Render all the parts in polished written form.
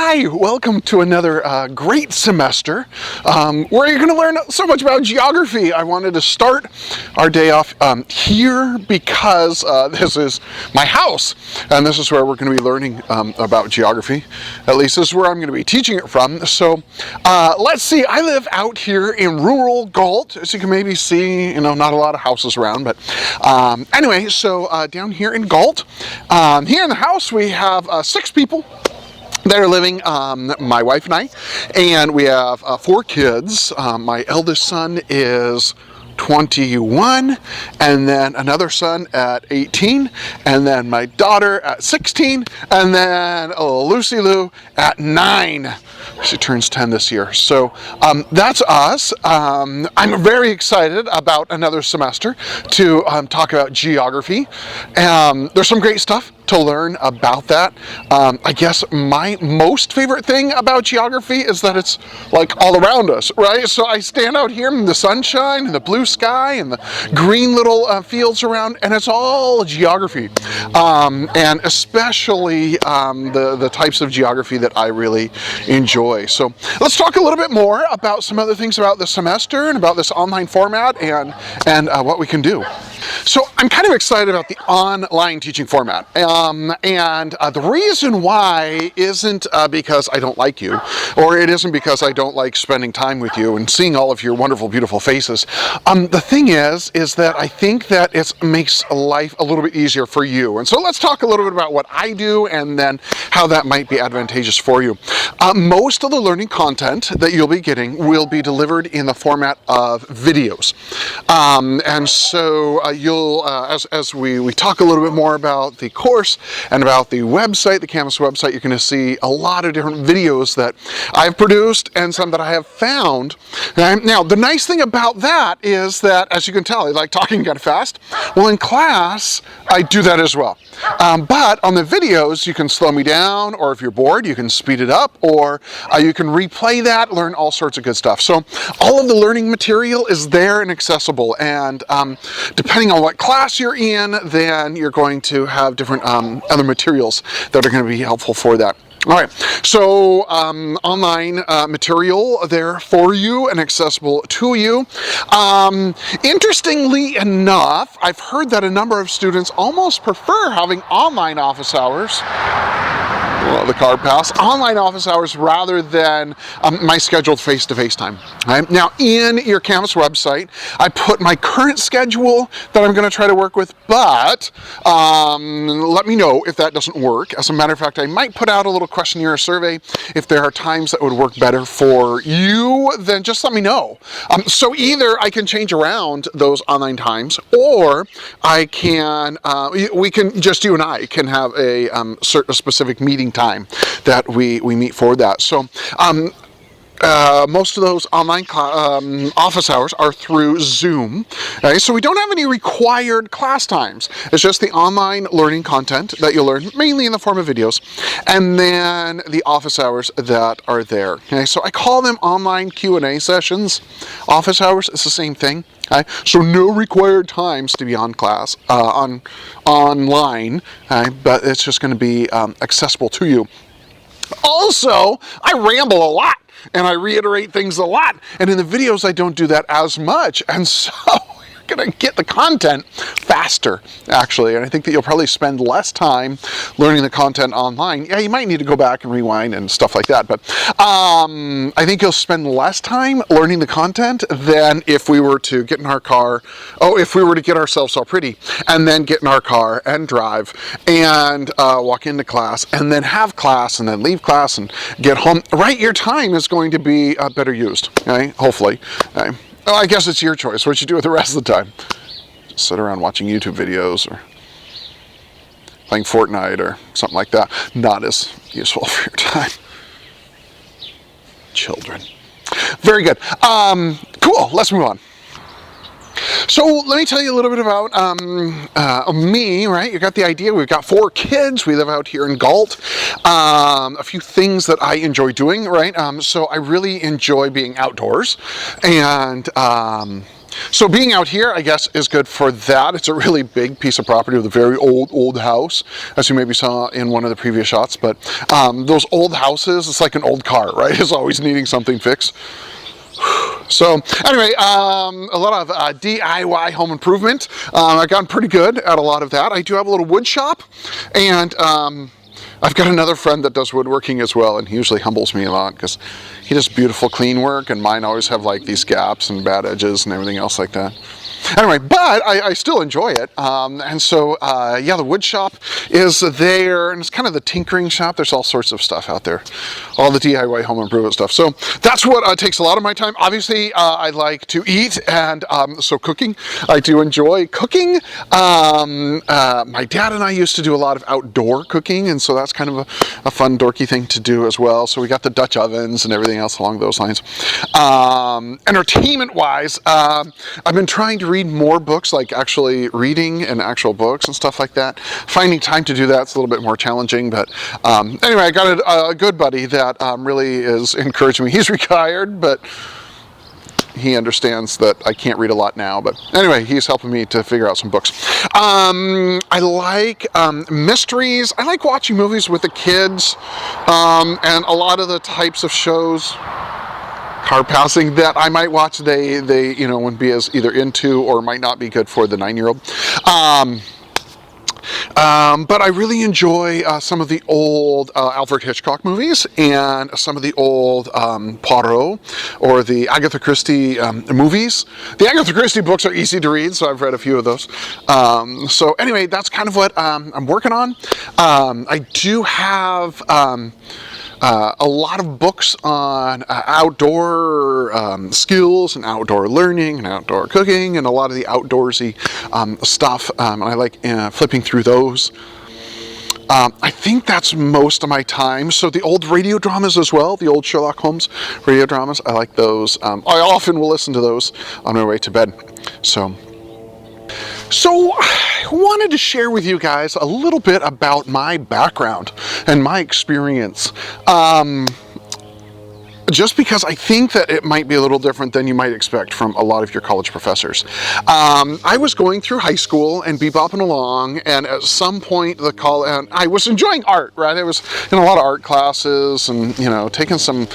Hi, welcome to another great semester where you're going to learn so much about geography. I wanted to start our day off here because this is my house, and this is where we're going to be learning about geography. At least this is where I'm going to be teaching it from. So let's see, I live out here in rural Galt. As you can maybe see, not a lot of houses around, but anyway, so down here in Galt, here in the house we have 6 people that are living, my wife and I, and we have 4 kids. My eldest son is 21, and then another son at 18, and then my daughter at 16, and then Lucy Lou at 9. She turns 10 this year. So that's us. I'm very excited about another semester to talk about geography. There's some great stuff to learn about that. I guess my most favorite thing about geography is that it's like all around us, right? So I stand out here in the sunshine and the blue sky and the green little fields around, and it's all geography. And especially the types of geography that I really enjoy. So let's talk a little bit more about some other things about the semester and about this online format and what we can do. So I'm kind of excited about the online teaching format. And the reason why isn't because I don't like you, or it isn't because I don't like spending time with you and seeing all of your wonderful, beautiful faces. The thing is that I think that it makes life a little bit easier for you. And so let's talk a little bit about what I do and then how that might be advantageous for you. Most of the learning content that you'll be getting will be delivered in the format of videos. And so you'll, as we talk a little bit more about the course and about the website, the Canvas website, you're going to see a lot of different videos that I've produced and some that I have found. Now, the nice thing about that is that, as you can tell, I like talking kind of fast. Well, in class, I do that as well. But on the videos, you can slow me down, or if you're bored, you can speed it up, or you can replay that, learn all sorts of good stuff. So all of the learning material is there and accessible, and depending on what class you're in, then you're going to have different other materials that are going to be helpful for that. All right, so online material there for you and accessible to you. Interestingly enough, I've heard that a number of students almost prefer having online office hours. Well, the card pass, online office hours rather than my scheduled face-to-face time. Right? Now, in your Canvas website, I put my current schedule that I'm going to try to work with, but let me know if that doesn't work. As a matter of fact, I might put out a little questionnaire survey. If there are times that would work better for you, then just let me know. So either I can change around those online times, or I can, we can, just you and I can have a specific meeting time that we meet for that. So most of those online office hours are through Zoom. Okay? So we don't have any required class times. It's just the online learning content that you'll learn, mainly in the form of videos, and then the office hours that are there. Okay? So I call them online Q&A sessions. Office hours, it's the same thing. Okay? So no required times to be on class, online, okay? But it's just going to be accessible to you. Also, I ramble a lot and I reiterate things a lot, and in the videos I don't do that as much, and so you're going to get the content faster, actually, and I think that you'll probably spend less time learning the content online. Yeah, you might need to go back and rewind and stuff like that, but I think you'll spend less time learning the content than if we were to get in our car, if we were to get ourselves all pretty, and then get in our car and drive and walk into class, and then have class, and then leave class and get home. Right, your time is going to be better used, okay? Hopefully. Okay? Oh, I guess it's your choice what you do with the rest of the time. Just sit around watching YouTube videos or playing Fortnite or something like that. Not as useful for your time. Children. Very good. Cool. Let's move on. So let me tell you a little bit about me, right? You got the idea. We've got 4 kids. We live out here in Galt. A few things that I enjoy doing, right? So I really enjoy being outdoors, and So being out here, I guess, is good for that. It's a really big piece of property with a very old house, as you maybe saw in one of the previous shots. But those old houses, it's like an old car, right? It's always needing something fixed. So anyway, a lot of DIY home improvement. I've gotten pretty good at a lot of that. I do have a little wood shop, and I've got another friend that does woodworking as well, and he usually humbles me a lot because he does beautiful clean work, and mine always have like these gaps and bad edges and everything else like that. Anyway, but I still enjoy it, and so yeah, the wood shop is there, and it's kind of the tinkering shop. There's all sorts of stuff out there, all the DIY home improvement stuff. So that's what takes a lot of my time. Obviously, I like to eat, and so cooking, I do enjoy cooking. My dad and I used to do a lot of outdoor cooking, and so that's kind of a fun, dorky thing to do as well. So we got the Dutch ovens and everything else along those lines. Entertainment-wise, I've been trying to read more books, like actually reading and actual books and stuff like that. Finding time to do that's a little bit more challenging, but anyway, I got a good buddy that really is encouraging me. He's retired, but he understands that I can't read a lot now, but anyway, he's helping me to figure out some books. I like mysteries. I like watching movies with the kids, and a lot of the types of shows, car passing, that I might watch, they wouldn't be as either into or might not be good for the 9-year-old. But I really enjoy some of the old Alfred Hitchcock movies and some of the old Poirot or the Agatha Christie movies. The Agatha Christie books are easy to read, so I've read a few of those. So anyway, that's kind of what I'm working on. I do have a lot of books on outdoor skills and outdoor learning and outdoor cooking and a lot of the outdoorsy stuff. I like flipping through those. I think that's most of my time. So the old radio dramas as well, the old Sherlock Holmes radio dramas, I like those. I often will listen to those on my way to bed. So I wanted to share with you guys a little bit about my background and my experience. Just because I think that it might be a little different than you might expect from a lot of your college professors. I was going through high school and bebopping along, and at some point and I was enjoying art, right? I was in a lot of art classes and, taking some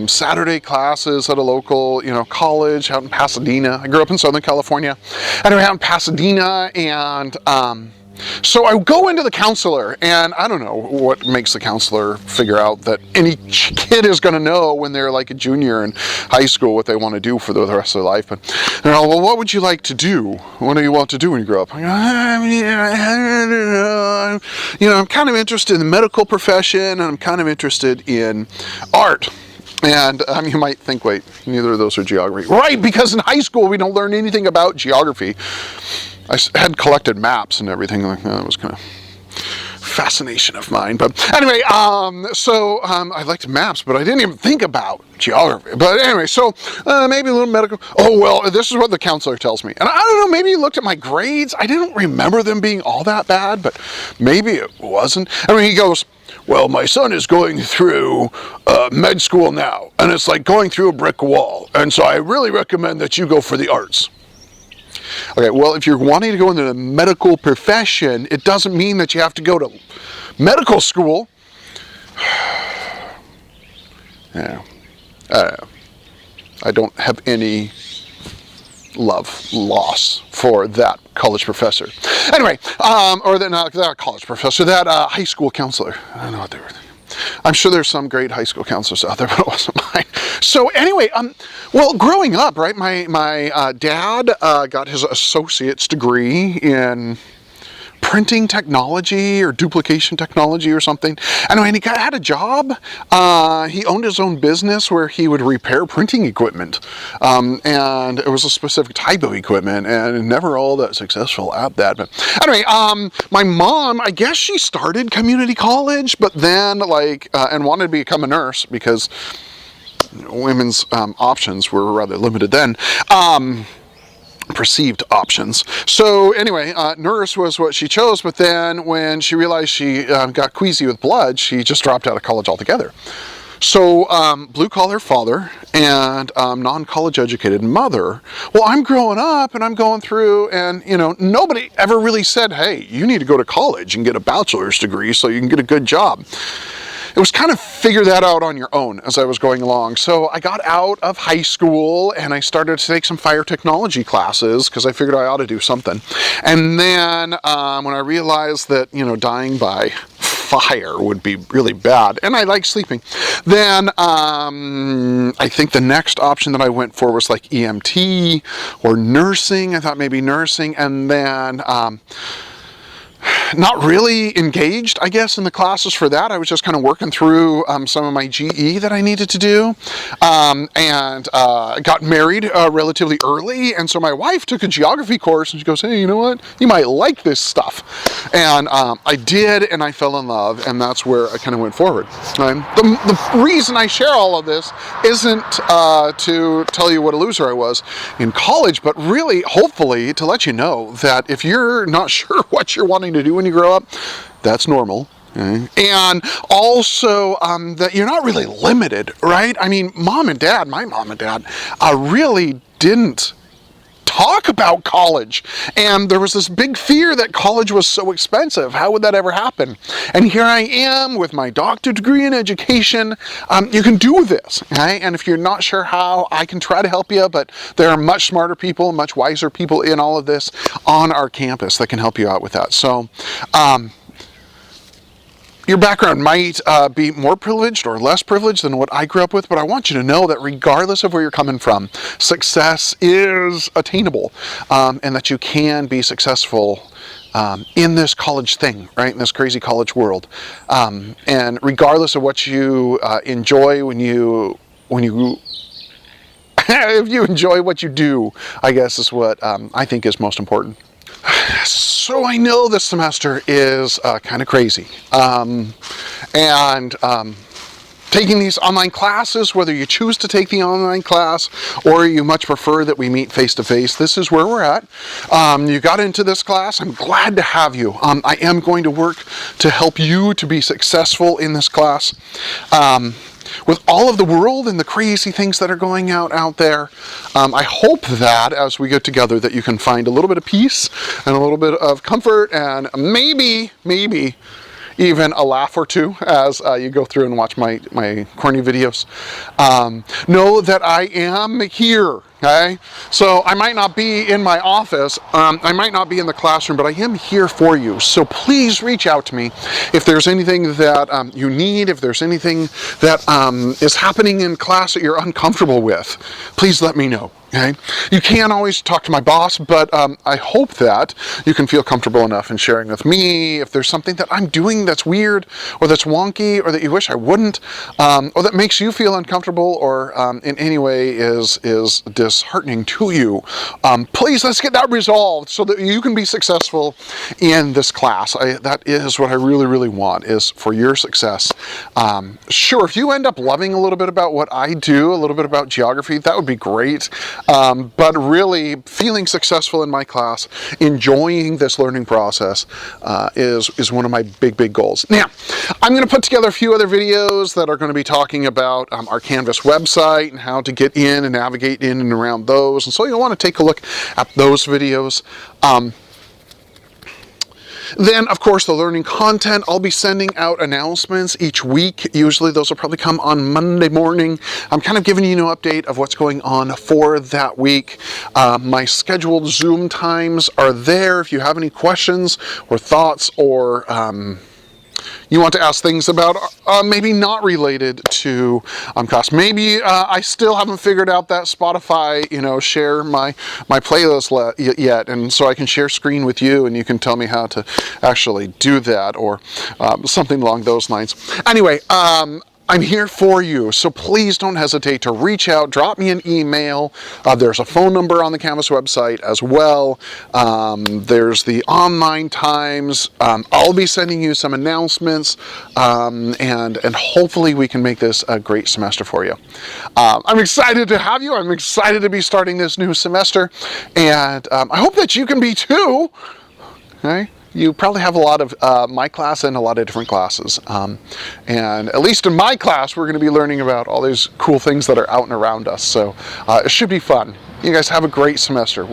Saturday classes at a local, college out in Pasadena. I grew up in Southern California. Anyway, out in Pasadena, and so I go into the counselor, and I don't know what makes the counselor figure out that any kid is going to know when they're like a junior in high school what they want to do for the rest of their life. But they're all, well, what would you like to do? What do you want to do when you grow up? I go, I don't know. I'm kind of interested in the medical profession, and I'm kind of interested in art. And you might think, wait, neither of those are geography. Right, because in high school we don't learn anything about geography. I had collected maps and everything like that. That was kind of fascination of mine. But anyway, I liked maps, but I didn't even think about geography. But anyway, so maybe a little medical. Oh, well, this is what the counselor tells me. And I don't know, maybe he looked at my grades. I didn't remember them being all that bad, but maybe it wasn't. I mean, he goes, well, my son is going through med school now, and it's like going through a brick wall. And so I really recommend that you go for the arts. Okay, well, if you're wanting to go into the medical profession, it doesn't mean that you have to go to medical school. Yeah, I don't have any loss for that college professor. Anyway, or that college professor, that high school counselor. I don't know what they were thinking. I'm sure there's some great high school counselors out there, but it wasn't mine. So anyway, well, growing up, right, my dad got his associate's degree in printing technology or duplication technology or something. Anyway, he had a job. He owned his own business where he would repair printing equipment. And it was a specific type of equipment, and never all that successful at that. But anyway, my mom, I guess she started community college, but then and wanted to become a nurse because women's options were rather limited then. Perceived options. So anyway, nurse was what she chose, but then when she realized she got queasy with blood, she just dropped out of college altogether. So, blue-collar father and non-college educated mother. Well, I'm growing up and I'm going through, and nobody ever really said, hey, you need to go to college and get a bachelor's degree so you can get a good job. It was kind of figure that out on your own as I was going along. So I got out of high school and I started to take some fire technology classes because I figured I ought to do something. And then when I realized that, dying by fire would be really bad, and I like sleeping, then I think the next option that I went for was like EMT or nursing. I thought maybe nursing, and then not really engaged, I guess, in the classes for that. I was just kind of working through some of my GE that I needed to do, and got married relatively early, and so my wife took a geography course, and she goes, hey, you know what? You might like this stuff. And I did, and I fell in love, and that's where I kind of went forward. The reason I share all of this isn't to tell you what a loser I was in college, but really, hopefully, to let you know that if you're not sure what you're wanting to do when you grow up, that's normal. Okay? And also that you're not really limited, right? I mean, my mom and dad really didn't talk about college, and there was this big fear that college was so expensive. How would that ever happen? And here I am with my doctorate degree in education. You can do this, okay? And if you're not sure how, I can try to help you, but there are much smarter people, much wiser people in all of this on our campus that can help you out with that. So your background might be more privileged or less privileged than what I grew up with, but I want you to know that regardless of where you're coming from, success is attainable, and that you can be successful in this college thing, right? In this crazy college world. And regardless of what you enjoy when you if you enjoy what you do, I guess is what I think is most important. So I know this semester is kind of crazy, and taking these online classes, whether you choose to take the online class or you much prefer that we meet face-to-face, this is where we're at. You got into this class. I'm glad to have you. I am going to work to help you to be successful in this class. With all of the world and the crazy things that are going out there, I hope that as we get together that you can find a little bit of peace and a little bit of comfort and maybe even a laugh or two as you go through and watch my corny videos. Know that I am here. Okay, so I might not be in my office, I might not be in the classroom, but I am here for you. So please reach out to me if there's anything that you need, if there's anything that is happening in class that you're uncomfortable with. Please let me know. Okay, you can't always talk to my boss, but I hope that you can feel comfortable enough in sharing with me if there's something that I'm doing that's weird or that's wonky or that you wish I wouldn't, or that makes you feel uncomfortable or in any way is disheartening to you. Please, let's get that resolved so that you can be successful in this class. That is what I really, really want, is for your success. Sure, if you end up loving a little bit about what I do, a little bit about geography, that would be great. But really, feeling successful in my class, enjoying this learning process is one of my big goals. Now, I'm going to put together a few other videos that are going to be talking about our Canvas website and how to get in and navigate in and around those. And so you'll want to take a look at those videos. Then, of course, the learning content. I'll be sending out announcements each week. Usually those will probably come on Monday morning. I'm kind of giving you an update of what's going on for that week. My scheduled Zoom times are there. If you have any questions or thoughts or you want to ask things about maybe not related to class. Maybe I still haven't figured out that Spotify, share my playlist yet, and so I can share screen with you and you can tell me how to actually do that or something along those lines. Anyway, I'm here for you, so please don't hesitate to reach out, drop me an email. There's a phone number on the Canvas website as well. There's the online times. I'll be sending you some announcements, and hopefully we can make this a great semester for you. I'm excited to have you. I'm excited to be starting this new semester, and I hope that you can be too. Okay? you probably have a lot of my class and a lot of different classes. And at least in my class, we're going to be learning about all these cool things that are out and around us. So it should be fun. You guys have a great semester.